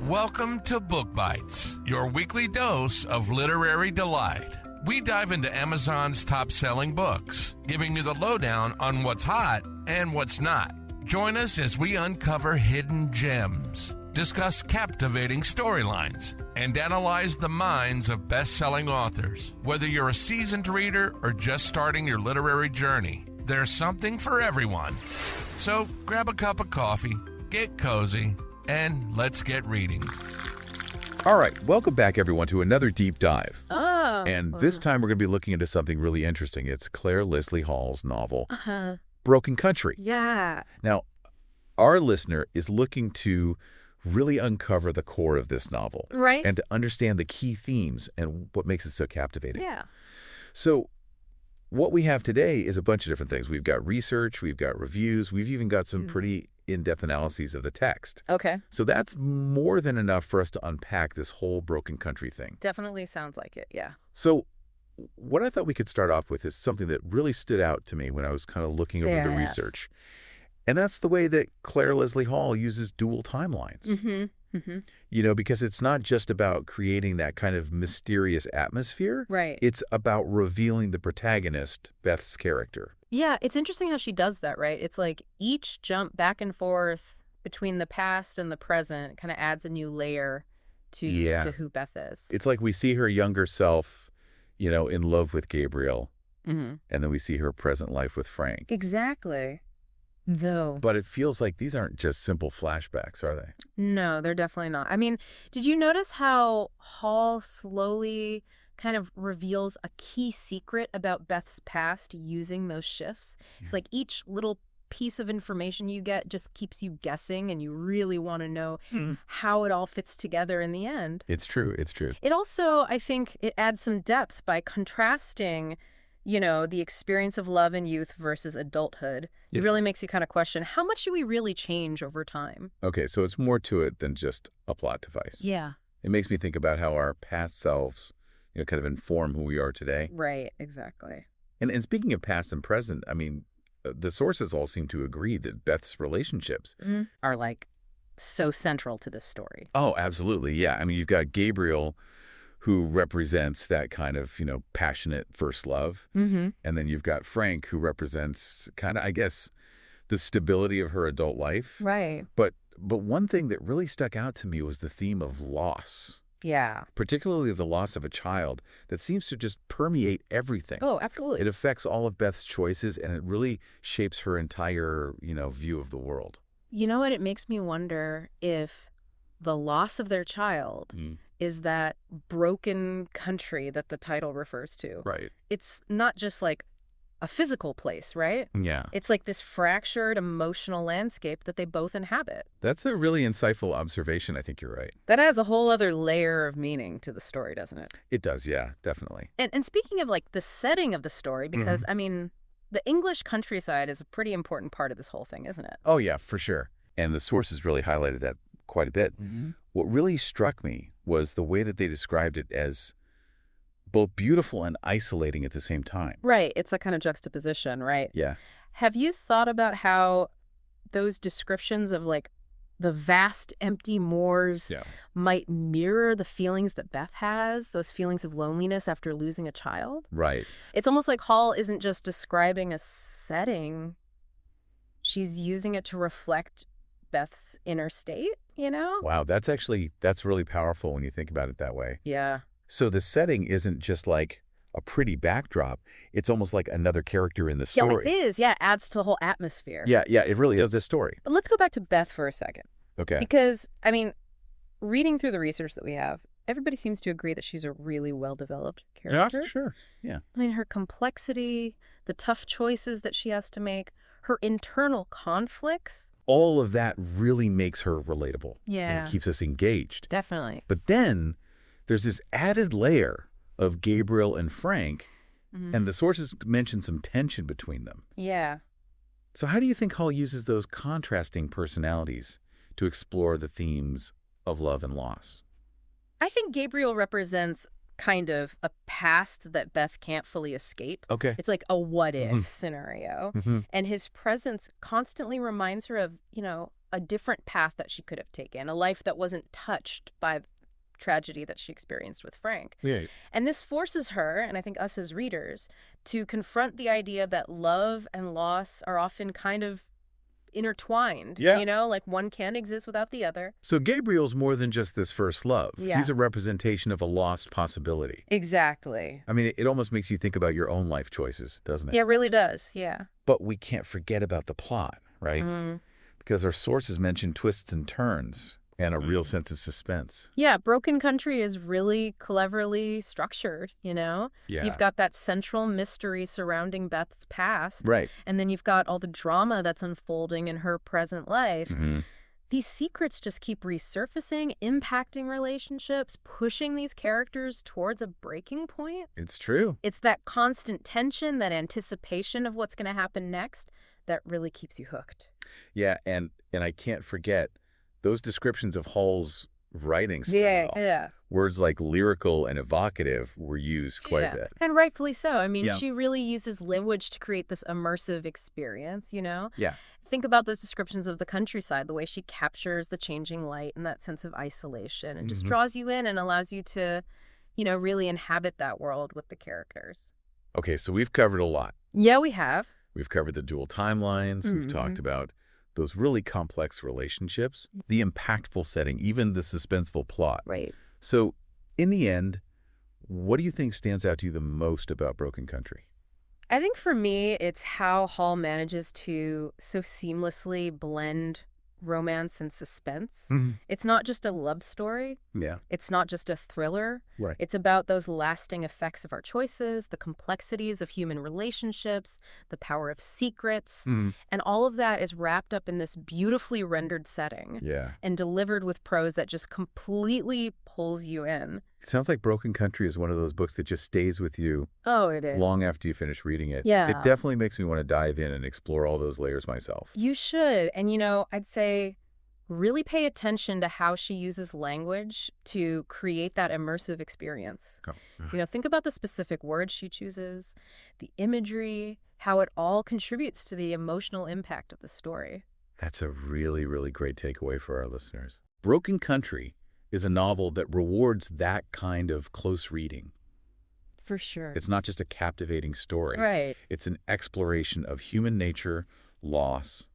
Welcome to Book Bites, your weekly dose of literary delight. We dive into Amazon's top-selling books, giving you the lowdown on what's hot and what's not. Join us as we uncover hidden gems, discuss captivating storylines, and analyze the minds of best-selling authors. Whether you're a seasoned reader or just starting your literary journey, there's something for everyone. So grab a cup of coffee, get cozy, and let's get reading. All right, welcome back, everyone, to another deep dive. And this time we're going to be looking into something really interesting. It's Clare Leslie Hall's novel, Broken Country. Yeah. Now, our listener is looking to really uncover the core of this novel. Right. And to understand the key themes and what makes it so captivating. Yeah. So what we have today is a bunch of different things. We've got research, we've got reviews, we've even got some pretty in-depth analyses of the text. Okay. So that's more than enough for us to unpack this whole Broken Country thing. Definitely sounds like it, yeah. So what I thought we could start off with is something that really stood out to me when I was kind of looking over the research. And that's the way that Clare Leslie Hall uses dual timelines. You know, because it's not just about creating that kind of mysterious atmosphere. Right. It's about revealing the protagonist, Beth's character. Yeah, it's interesting how she does that, right? It's like each jump back and forth between the past and the present kind of adds a new layer to who Beth is. It's like we see her younger self, you know, in love with Gabriel, and then we see her present life with Frank. Exactly. Though. But it feels like these aren't just simple flashbacks, are they? No, they're definitely not. I mean, did you notice how Hall slowly kind of reveals a key secret about Beth's past using those shifts? It's like each little piece of information you get just keeps you guessing, and you really want to know how it all fits together in the end. It's true. It's true. It also, I think, it adds some depth by contrasting, you know, the experience of love and youth versus adulthood. It really makes you kind of question, how much do we really change over time? Okay, so it's more to it than just a plot device. Yeah. It makes me think about how our past selves, you know, kind of inform who we are today. Right, exactly. And speaking of past and present, I mean, the sources all seem to agree that Beth's relationships are like so central to this story. Oh, absolutely. Yeah. I mean, you've got Gabriel, who represents that kind of, you know, passionate first love. And then you've got Frank, who represents kind of, I guess, the stability of her adult life. Right. But one thing that really stuck out to me was the theme of loss. Yeah. Particularly the loss of a child that seems to just permeate everything. Oh, absolutely. It affects all of Beth's choices, and it really shapes her entire, you know, view of the world. You know what? It makes me wonder if the loss of their child is that broken country that the title refers to. Right. It's not just like a physical place, right? Yeah. It's like this fractured emotional landscape that they both inhabit. That's a really insightful observation. I think you're right. That adds a whole other layer of meaning to the story, doesn't it? It does, yeah, definitely. And speaking of like the setting of the story, because I mean, the English countryside is a pretty important part of this whole thing, isn't it? Oh, yeah, for sure. And the sources really highlighted that quite a bit. What really struck me was the way that they described it as both beautiful and isolating at the same time. Right. It's a kind of juxtaposition, right? Yeah. Have you thought about how those descriptions of like the vast empty moors might mirror the feelings that Beth has, those feelings of loneliness after losing a child? Right. It's almost like Hall isn't just describing a setting. She's using it to reflect Beth's inner state, you know? Wow, that's really powerful when you think about it that way. Yeah. So the setting isn't just like a pretty backdrop. It's almost like another character in the story. Yeah, it is. Yeah, it adds to the whole atmosphere. Yeah, it really is the story. But let's go back to Beth for a second. Okay. Because, I mean, reading through the research that we have, everybody seems to agree that she's a really well-developed character. Yeah, sure. Yeah. I mean, her complexity, the tough choices that she has to make, her internal conflicts. All of that really makes her relatable. Yeah. And keeps us engaged. Definitely. But then there's this added layer of Gabriel and Frank, and the sources mention some tension between them. Yeah. So how do you think Hall uses those contrasting personalities to explore the themes of love and loss? I think Gabriel represents kind of a past that Beth can't fully escape. Okay. It's like a what if scenario. And his presence constantly reminds her of, you know, a different path that she could have taken, a life that wasn't touched by tragedy that she experienced with Frank. Yeah. And this forces her, and I think us as readers, to confront the idea that love and loss are often kind of intertwined. Yeah. You know, like one can't exist without the other. So Gabriel's more than just this first love. Yeah. He's a representation of a lost possibility. Exactly. I mean, it almost makes you think about your own life choices, doesn't it? Yeah, it really does. Yeah. But we can't forget about the plot, right? Because our sources mention twists and turns and a real sense of suspense. Yeah, Broken Country is really cleverly structured, you know? Yeah. You've got that central mystery surrounding Beth's past. Right. And then you've got all the drama that's unfolding in her present life. These secrets just keep resurfacing, impacting relationships, pushing these characters towards a breaking point. It's true. It's that constant tension, that anticipation of what's going to happen next that really keeps you hooked. Yeah, and I can't forget those descriptions of Hall's writing style. Yeah. Words like lyrical and evocative were used quite a bit. And rightfully so. I mean, Yeah. she really uses language to create this immersive experience, you know? Yeah. Think about those descriptions of the countryside, the way she captures the changing light and that sense of isolation and just draws you in and allows you to, you know, really inhabit that world with the characters. Okay, so we've covered a lot. Yeah, we have. We've covered the dual timelines. We've talked about those really complex relationships, the impactful setting, even the suspenseful plot. Right. So, in the end, what do you think stands out to you the most about Broken Country? I think for me, it's how Hall manages to so seamlessly blend romance and suspense. It's not just a love story. Yeah. It's not just a thriller. Right. It's about those lasting effects of our choices, the complexities of human relationships, the power of secrets. And all of that is wrapped up in this beautifully rendered setting. Yeah. And delivered with prose that just completely pulls you in. It sounds like Broken Country is one of those books that just stays with you Oh, it is. long after you finish reading it. Yeah. It definitely makes me want to dive in and explore all those layers myself. You should. And, you know, I'd say really pay attention to how she uses language to create that immersive experience. Oh. You know, think about the specific words she chooses, the imagery, how it all contributes to the emotional impact of the story. That's a really, really great takeaway for our listeners. Broken Country is a novel that rewards that kind of close reading. For sure. It's not just a captivating story. Right. It's an exploration of human nature, loss,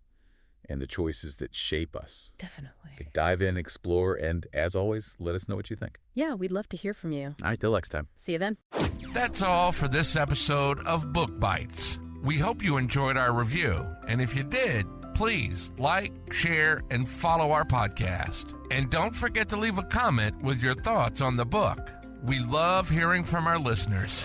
and the choices that shape us. Definitely. Dive in, explore, and as always, let us know what you think. Yeah, we'd love to hear from you. All right, till next time. See you then. That's all for this episode of Book Bites. We hope you enjoyed our review, and if you did, please like, share, and follow our podcast. And don't forget to leave a comment with your thoughts on the book. We love hearing from our listeners.